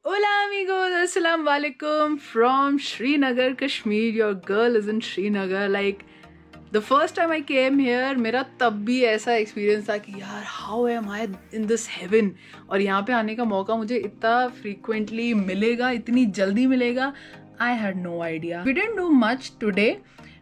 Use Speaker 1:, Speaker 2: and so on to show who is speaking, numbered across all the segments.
Speaker 1: Hola amigos, assalamu alaikum from Srinagar, Kashmir. Your girl is in Srinagar. Like the first time I came here, मेरा तब भी ऐसा experience था कि यार how am I in this heaven? और यहाँ पे आने का मौका मुझे इतना frequently मिलेगा, इतनी जल्दी मिलेगा, I had no idea. We didn't do much today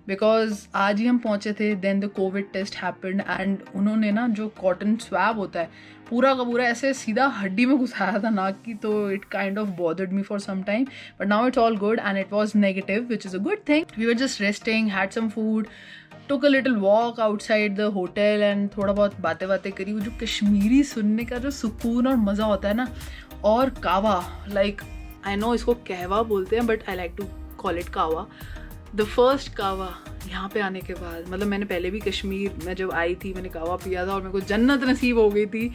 Speaker 1: because आज ही हम पहुँचे थे. Then the COVID test happened and उन्होंने ना जो cotton swab होता है पूरा का पूरा ऐसे सीधा हड्डी में घुसाया था नाक की, तो it kind of bothered me for some time, but now it's all good and it was negative, which is a good thing. We were just resting, had some food, took a little walk outside the hotel and थोड़ा बहुत बातें करी. वो जो कश्मीरी सुनने का जो सुकून और मज़ा होता है ना, और कावा, like I know इसको कहवा बोलते हैं but I like to call it कावा. द फर्स्ट कावा यहाँ पे आने के बाद, मतलब मैंने पहले भी कश्मीर में जब आई थी मैंने कावा पिया था और मेरे को जन्नत नसीब हो गई थी.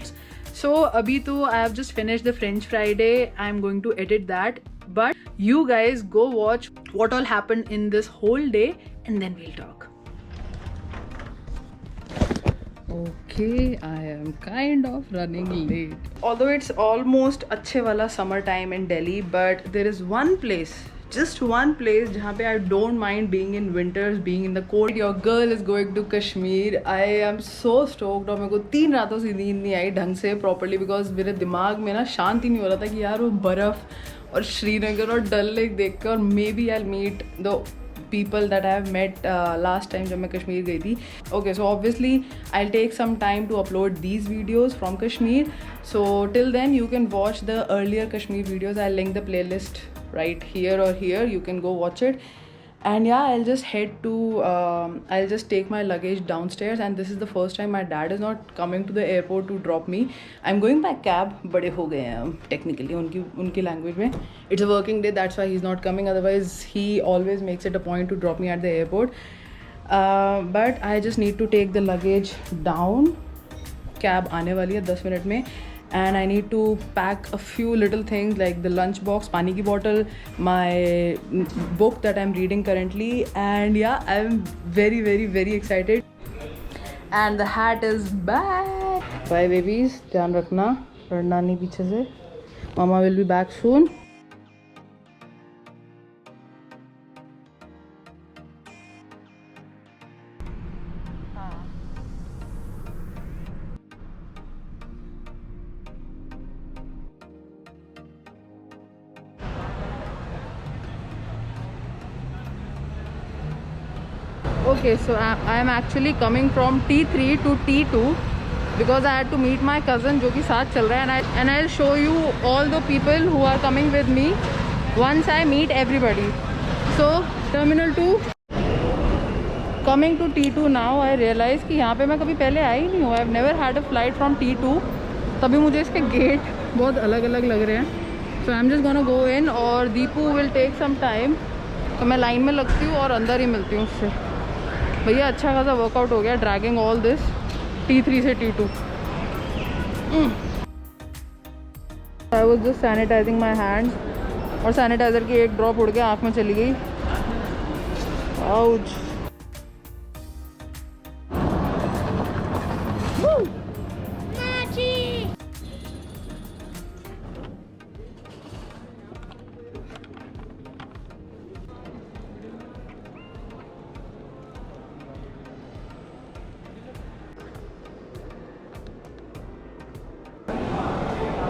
Speaker 1: सो अभी तो I have just finished the French Friday. I am going to edit that, but you guys go watch what all happened in this whole day and then we'll talk. Okay, I am kind of running late. Although it's almost अच्छे वाला summer time in Delhi, but there is one place, just one place जहाँ पे I don't mind being in winters, being in the cold. Your girl is going to Kashmir. I am so stoked. और मेरे को 3 रातों से नींद नहीं आई ढंग से properly because मेरे दिमाग में ना शांति नहीं हो रहा था कि यार वो बर्फ़ और श्रीनगर और डल लेक देख कर, और maybe I'll meet the people that I have met last time जब मैं कश्मीर गई थी. Okay, so obviously I'll take some time to upload these videos from Kashmir. So till then you can watch the earlier Kashmir videos. I'll link the playlist right here or here. You can go watch it. And yeah, I'll just head to I'll just take my luggage downstairs, and this is the first time my dad is not coming to the airport to drop me. I'm going by cab. बड़े हो गए हैं technically उनकी language में. It's a working day, that's why he's not coming. Otherwise he always makes it a point to drop me at the airport. But I just need to take the luggage down. Cab आने वाली है 10 minute में. And I need to pack a few little things like the lunch box, पानी की bottle, my book that I'm reading currently, and yeah, I'm very very very excited. And the hat is back. Bye babies, ध्यान रखना, पढ़ना नहीं पीछे से. Mama will be back soon. Okay, so I am actually coming from T3 to T2 because I had to meet my cousin जो कि साथ चल रहा है, and I'll show you all the people who are coming with me once I meet everybody. So Terminal 2, coming to T2 now. I realize कि यहाँ पे मैं कभी पहले आई नहीं हूँ. I've never had a flight from T2. तभी मुझे इसके गेट बहुत अलग अलग लग रहे हैं. So I'm just gonna go in, और Deepu will take some time. तो मैं लाइन में लगती हूँ और अंदर ही मिलती हूँ उससे. भैया अच्छा खासा वर्कआउट हो गया ड्रैगिंग ऑल दिस T3 से T2. I was just sanitising my hands, और सैनिटाइज़र की एक ड्रॉप उड़ के आँख में चली गई. Ouch.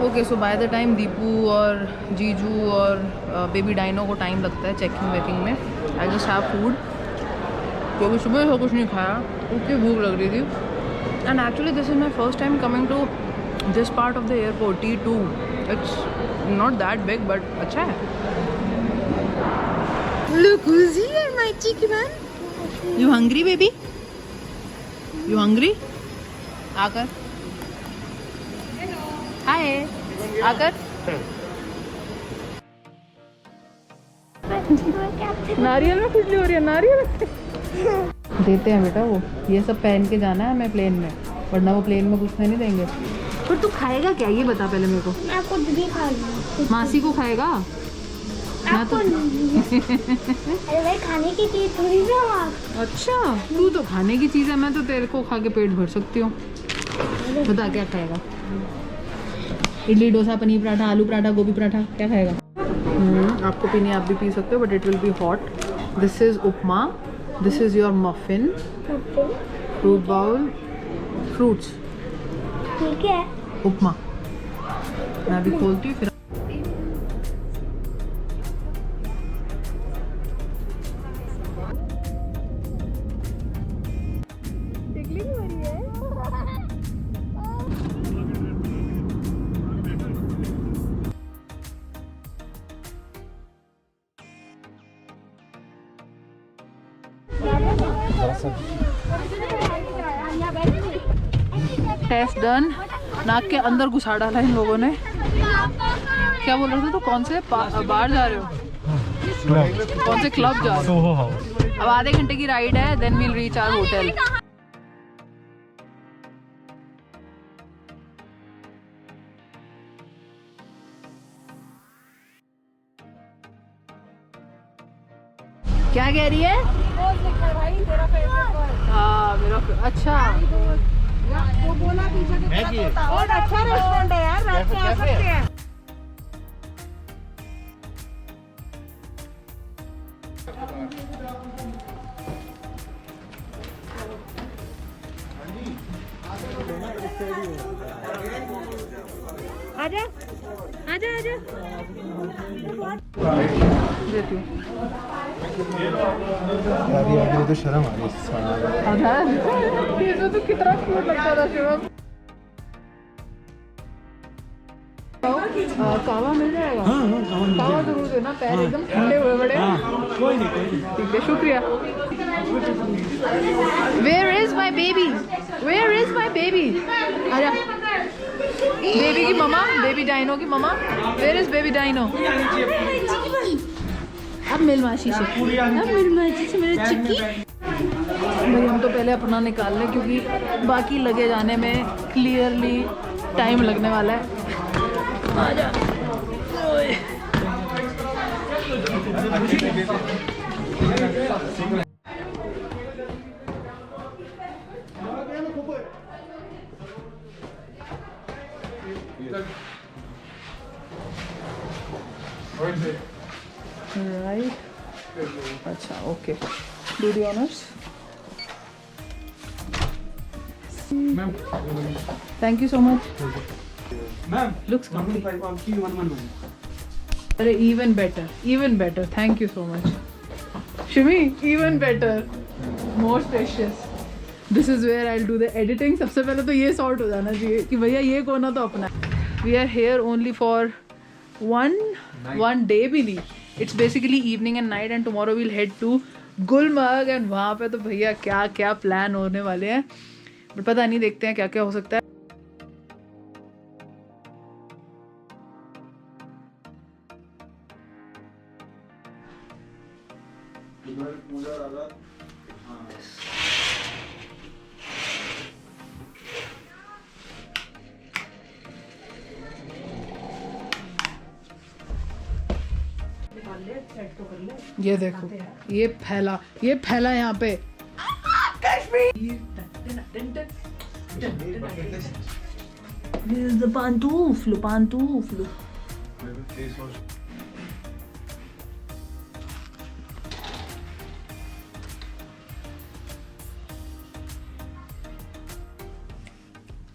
Speaker 1: Okay, so by the time Deepu और जीजू और बेबी डाइनो को टाइम लगता है चेकिंग वेकिंग में. आई जस्ट हैव फूड क्योंकि सुबह से कुछ नहीं खाया, उतनी भूख लग रही थी. And actually this is my first time coming to this part of the airport T2. It's not that big but अच्छा है. Look who's here, my chicken. You hungry baby? You hungry? आकर. हाय. आकर. नारियल में खुजली हो रही है. नारियल देते हैं बेटा, वो ये सब पहन के जाना है हमें प्लेन में, वरना वो प्लेन में घुसने नहीं देंगे. पर तू खाएगा क्या ये बता पहले मेरे को. मैं खुद भी खा लूँ. मासी को खाएगा ना तो. अरे भाई खाने की चीज़ थोड़ी ना. अच्छा तू तो खाने की चीज़ है, मैं तो तेरे को खा के पेट भर सकती हूँ. बता क्या खाएगा. इडली डोसा, पनीर पराठा, आलू पराठा, गोभी पराठा, क्या खाएगा? आपको पीनी है आप भी पी सकते हो, but it will be hot. This is upma, this is your muffin, fruit bowl, fruits.
Speaker 2: ठीक है.
Speaker 1: उपमा मैं अभी खोलती हूँ फिर. Taste done. नाक के अंदर घुसा डाला इन लोगों ने. क्या बोल रहे थे? तो कौन से बाहर जा रहे हो? कौन से क्लब जा रहे हो? अब आधे घंटे की राइड है, then we'll reach our hotel. क्या कह रही है? हाँ मेरा. अच्छा
Speaker 2: वो बोला पीछे और अच्छा रेस्टोरेंट है यार, रात में आ सकते हैं. आजा आजा आजा.
Speaker 1: देती हूँ.
Speaker 3: यार तो शर्म आ रही है.
Speaker 1: ये तो कितना क्यूट लगता था शिवम. कावा मिल जाएगा? कावा जरूर देना. पैर एकदम ठंडे हुए बड़े.
Speaker 3: कोई नहीं.
Speaker 1: ठीक है, शुक्रिया. Where is my baby? Where is my baby? आजा. बेबी की ममा, बेबी डाइनो की mama. Where is baby dino? अब मिल मासी से. अब मिल मासी से मेरा चिक्की. भाई हम तो पहले अपना निकाल लें क्योंकि बाकी लगे जाने में क्लियरली टाइम लगने वाला है. आजा. Right. अच्छा, okay. Do the honors. Thank you so much.
Speaker 3: Ma'am
Speaker 1: Looks comfy.
Speaker 3: आपकी 111.
Speaker 1: अरे even better, even better. Thank you so much. Shimi, even better. More spacious. This is where I'll do the editing. सबसे पहले तो ये sort हो जाना चाहिए कि भैया ये कोना तो अपना. We are here only for one day भी नहीं. It's basically evening and night, and tomorrow we'll head to Gulmarg. and वहाँ पे तो भैया क्या क्या प्लान होने वाले हैं, बट पता नहीं, देखते हैं क्या क्या हो सकता है. ये देखो, ये फैला यहाँ पे. पांतूफ्लू.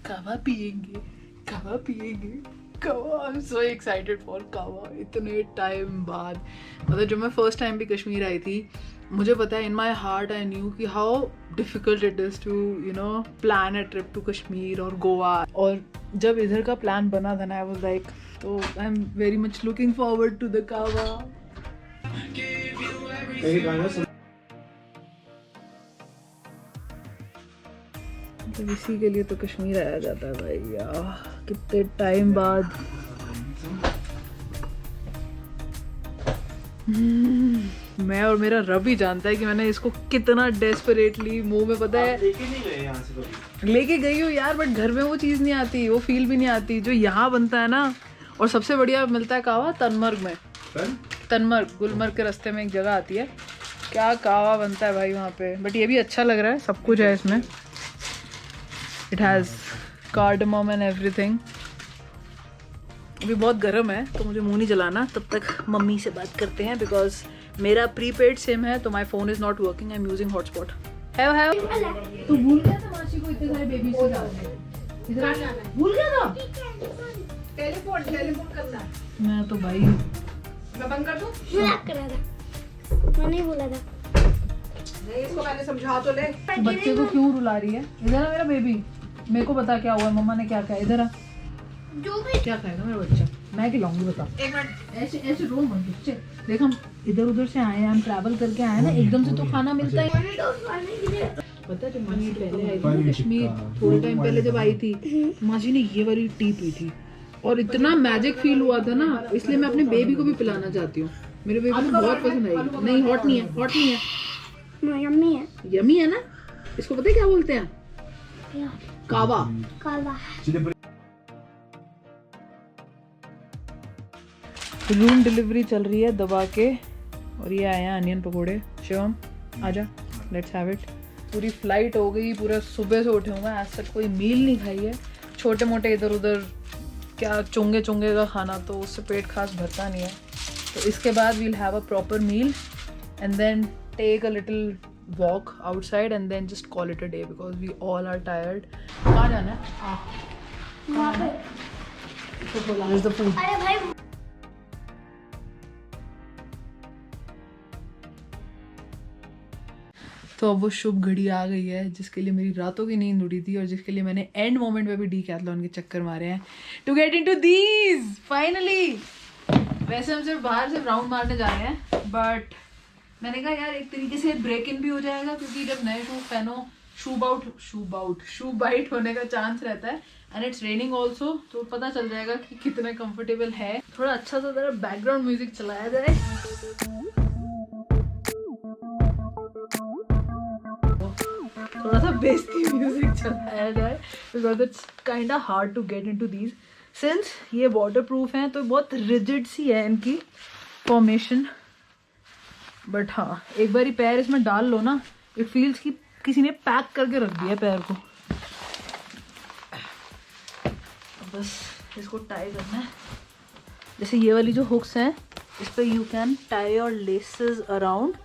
Speaker 1: कावा पिएंगे. I am so excited for कावा. इतने टाइम बाद, मतलब जब मैं फर्स्ट टाइम भी कश्मीर आई थी, मुझे पता है in my heart I knew कि how difficult it is to plan a trip to Kashmir और गोवा. और जब इधर का प्लान बना था ना, आई वाज लाइक, तो I am very much looking forward to the kahwa. तो इसी के लिए तो कश्मीर आया जाता है भैया, कितने टाइम बाद. मैं और मेरा रब ही जानता है कि मैंने इसको कितना डेस्परेटली मुंह में, पता है, लेके गई हूँ यार, बट घर में वो चीज़ नहीं आती, वो फील भी नहीं आती जो यहाँ बनता है ना. और सबसे बढ़िया मिलता है कावा तनमर्ग में. तनमर्ग गुलमर्ग के रास्ते में एक जगह आती है, क्या कावा बनता है भाई वहाँ पे. बट ये भी अच्छा लग रहा है, सब कुछ है इसमें. It has cardamom and everything. अभी बहुत गर्म है तो मुझे मुंह नहीं जलाना, तब तक मम्मी से बात करते हैं बिकॉज मेरा प्रीपेड सिम है तो my phone is not working, I am using hotspot. है तू भूल गया था मासी को इतने सारे बेबी से डालने, भूल गया था।
Speaker 2: टेलीफोन करना है।
Speaker 1: मैं तो भाई
Speaker 2: मैं बंद कर दूं?
Speaker 4: मजाक कर रहा था, मैं नहीं बोला था।
Speaker 2: नहीं, इसको मैंने समझा तो ले।
Speaker 1: बच्चे को क्यों रुला रही है? इधर आ मेरा बेबी, मेरे को बता क्या हुआ, मम्मा ने क्या कहा, इधर आ।
Speaker 4: जो भी
Speaker 1: क्या खाएगा मेरा बच्चा? मैं खिलाऊंगी, बता।
Speaker 2: एक मिनट,
Speaker 1: ऐसे ऐसे रो मत बच्चे। देख हम इधर उधर से आए हैं, हम ट्रैवल करके आए ना, एकदम से तो खाना मिलता है। पता है जब मासी पहले आई थी ना कश्मीर, थोड़े टाइम पहले जब आई थी, मासी ने ये वाली टी पी थी और इतना मैजिक फील हुआ था ना, इसलिए मैं अपने बेबी को भी पिलाना चाहती हूँ। मेरे बेबी को बहुत पसंद आई। नहीं हॉट नहीं है, हॉट नहीं है,
Speaker 4: यम्मी है।
Speaker 1: यमी है ना। इसको पता है क्या बोलते हैं?
Speaker 4: क्या?
Speaker 1: कावा।
Speaker 4: कावा।
Speaker 1: रूम डिलीवरी चल रही है दबा के, और ये आए हैं अनियन पकोड़े। शिवम आजा, लेट्स हैव इट। पूरी फ्लाइट हो गई, पूरा सुबह से उठे हुए हैं, आज तक कोई मील नहीं खाई है। छोटे मोटे इधर उधर क्या चुंगे का खाना, तो उससे पेट खास भरता नहीं है। तो इसके बाद we'll have a proper meal and then take a little walk outside and then just call it a day because we all are tired. कहाँ जाना है?
Speaker 4: वहाँ पे।
Speaker 1: Where's the food?
Speaker 4: अरे भाई
Speaker 1: तो अब वो शुभ घड़ी आ गई है जिसके लिए मेरी रातों की नींद उड़ी थी और जिसके लिए मैंने एंड मोमेंट में भी डीकैथलॉन के चक्कर मारे हैं to get into these finally. वैसे हम सिर्फ बाहर से राउंड मारने जा रहे हैं, बट मैंने कहा यार एक तरीके से ब्रेक इन भी हो जाएगा, क्योंकि जब नए शूज पहनो शू बाइट होने का चांस रहता है एंड इट्स रेनिंग ऑल्सो, तो पता चल जाएगा कि कितना कंफर्टेबल है। थोड़ा अच्छा सा जरा बैकग्राउंड म्यूजिक चलाया जाए। थोड़ा सा बेस्ती म्यूजिक चलाया जाए because it's kind of hard to get into these. Since ये वाटर प्रूफ हैं तो बहुत रिजिड सी है इनकी फॉर्मेशन, बट हाँ एक बार पैर इसमें डाल लो ना, इट फील्स कि किसी ने पैक करके रख दिया पैर को। बस इसको टाई करना है, जैसे ये वाली जो हुक्स हैं इस पर you can tie your laces around,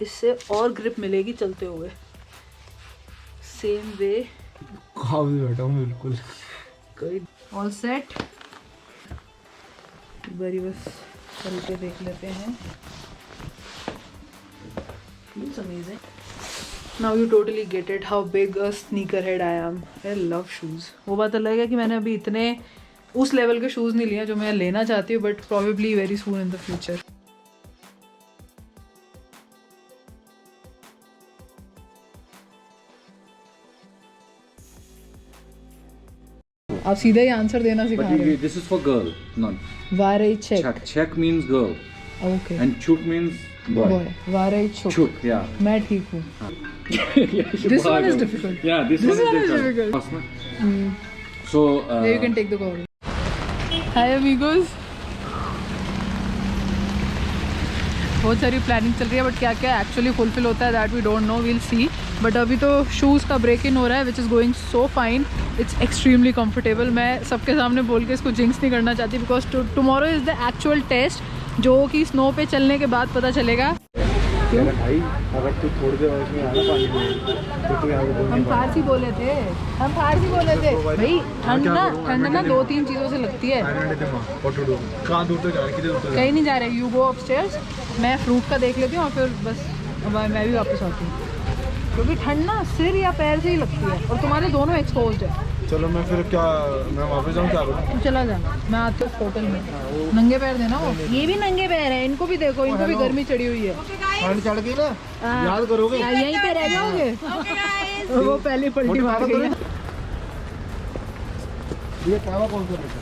Speaker 1: इससे और ग्रिप मिलेगी चलते हुए। सेम वे
Speaker 3: बैठा हूँ बिल्कुल।
Speaker 1: कोई ऑल सेट। एक बारी बस चल के देख लेते हैं। It's amazing. Now you totally get it how big a sneakerhead I am. I love shoes. वो बात अलग है कि मैंने अभी इतने उस लेवल के शूज़ नहीं लिए जो मैं लेना चाहती हूँ, but probably very soon in the future. आप सीधा ही आंसर देना सिखा रहे हैं।
Speaker 5: This is for girl, none.
Speaker 1: वारे check.
Speaker 5: Chek means girl,
Speaker 1: Okay.
Speaker 5: and chuk means boy.
Speaker 1: वारे चुप।
Speaker 5: Chuk, yeah.
Speaker 1: मैं ठीक हूँ।
Speaker 5: Yeah,
Speaker 1: This one is difficult.
Speaker 5: Yeah, this one is difficult. So,
Speaker 1: Yeah, you can take the call. Hi amigos. बहुत सारी planning चल रही है, बट क्या क्या एक्चुअली फुलफिल होता है that we don't know, we'll see. But अभी तो शूज़ का ब्रेक इन हो रहा है which is going so fine, it's extremely comfortable. मैं सबके सामने बोल के इसको जिंक्स नहीं करना चाहती because tomorrow is the actual test, जो कि स्नो पे चलने के बाद पता चलेगा। क्यों?
Speaker 3: भाई अगर तू थोड़ी देर इसमें आना पानी में तो तू यहाँ पे
Speaker 1: हम फारसी बोले थे, भाई ठंड ना 2-3 चीज़ों से लगती है।
Speaker 3: कहाँ दूर तक जा रहे, कितने दूर तक?
Speaker 1: कहीं नहीं जा रहे, यू गो अपस्टेयर्स, मैं फ्रूट का देख लेती हूँ और फिर बस अब मैं भी वापस आती हूँ, क्योंकि ठंड ना सिर या पैर से ही लगती है और तुम्हारे दोनों एक्सपोज्ड है।
Speaker 3: चलो मैं फिर क्या, मैं वापस जाऊँ क्या करूँ?
Speaker 1: तू चला जा, मैं आती हूँ होटल में। नंगे पैर देना वो, ये भी नंगे पैर है, इनको भी देखो, इनको भी गर्मी चढ़ी हुई है।
Speaker 3: ठंड चढ़ गई ना, याद करोगे?
Speaker 1: यहीं पे रह जाओगे। वो पहली पलटी मार गई है।
Speaker 3: ये कावा कौन सा बेटा?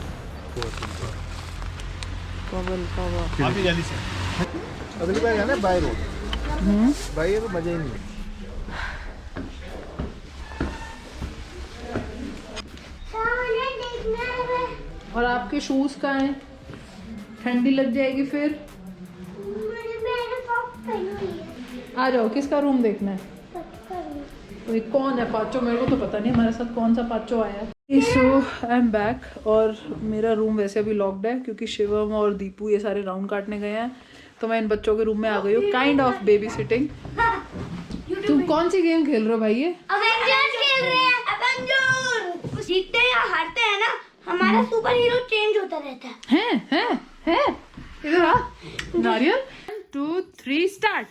Speaker 1: कावा
Speaker 3: अभी जल्दी से अगली बार जाना बाय रोड। भाई ये तो मजा ही नहीं है।
Speaker 1: और आपके शूज कहाँ हैं? ठंडी लग जाएगी फिर। आ जाओ, किसका रूम देखना है? कोई कौन है पाचो? मेरे को तो पता नहीं हमारे साथ कौन सा पाचो आया है। सो आई एम बैक और मेरा रूम वैसे अभी लॉक्ड है क्योंकि शिवम और दीपू ये सारे राउंड काटने गए हैं, तो मैं इन बच्चों के रूम में आ गई हूँ, काइंड ऑफ बेबी सिटिंग। तुम कौन सी गेम खेल रहे हो भाई? ये
Speaker 4: अवेंजर्स खेल रहे हैं। अवेंजर्स जीतते या हारते हैं ना, हमारा सुपर हीरो चेंज होता रहता है।
Speaker 1: हैं इधर आ। नारियल 2 3 start.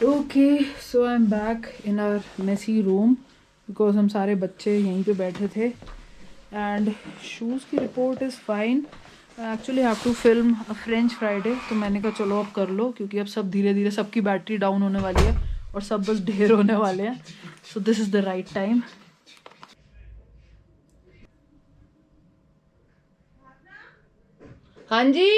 Speaker 1: Okay so I am back in our messy room because हम सारे बच्चे यहीं पे बैठे थे एंड शूज़ की report is fine. Actually have to film a French Friday, तो मैंने कहा चलो अब कर लो क्योंकि अब सब धीरे धीरे सबकी बैटरी डाउन होने वाली है और सब बस ढेर होने वाले हैं, so this is the right time. हाँ जी।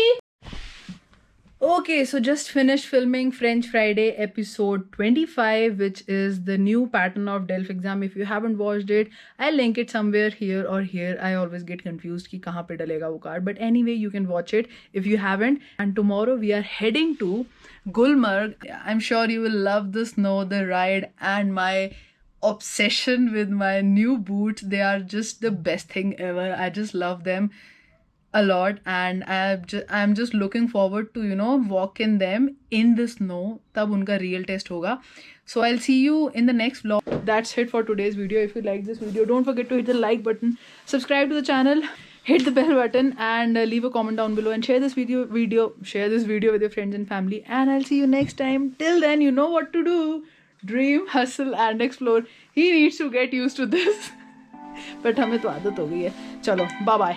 Speaker 1: Okay, so just finished filming French Friday episode 25, which is the new pattern of DELF exam. If you haven't watched it, I'll link it somewhere here or here. I always get confused कि कहाँ पे डलेगा वो card. But anyway, you can watch it if you haven't. And tomorrow we are heading to Gulmarg. I'm sure you will love the snow, the ride, and my obsession with my new boots. They are just the best thing ever. I just love them a lot and I'm just looking forward to walk in them in the snow. तब उनका real test होगा. So I'll see you in the next vlog. That's it for today's video. If you like this video, don't forget to hit the like button, subscribe to the channel, hit the bell button, and leave a comment down below and share this video with your friends and family. And I'll see you next time. Till then, you know what to do. Dream, hustle, and explore. He needs to get used to this. But हमें तो आदत हो गई है. चलो, bye bye.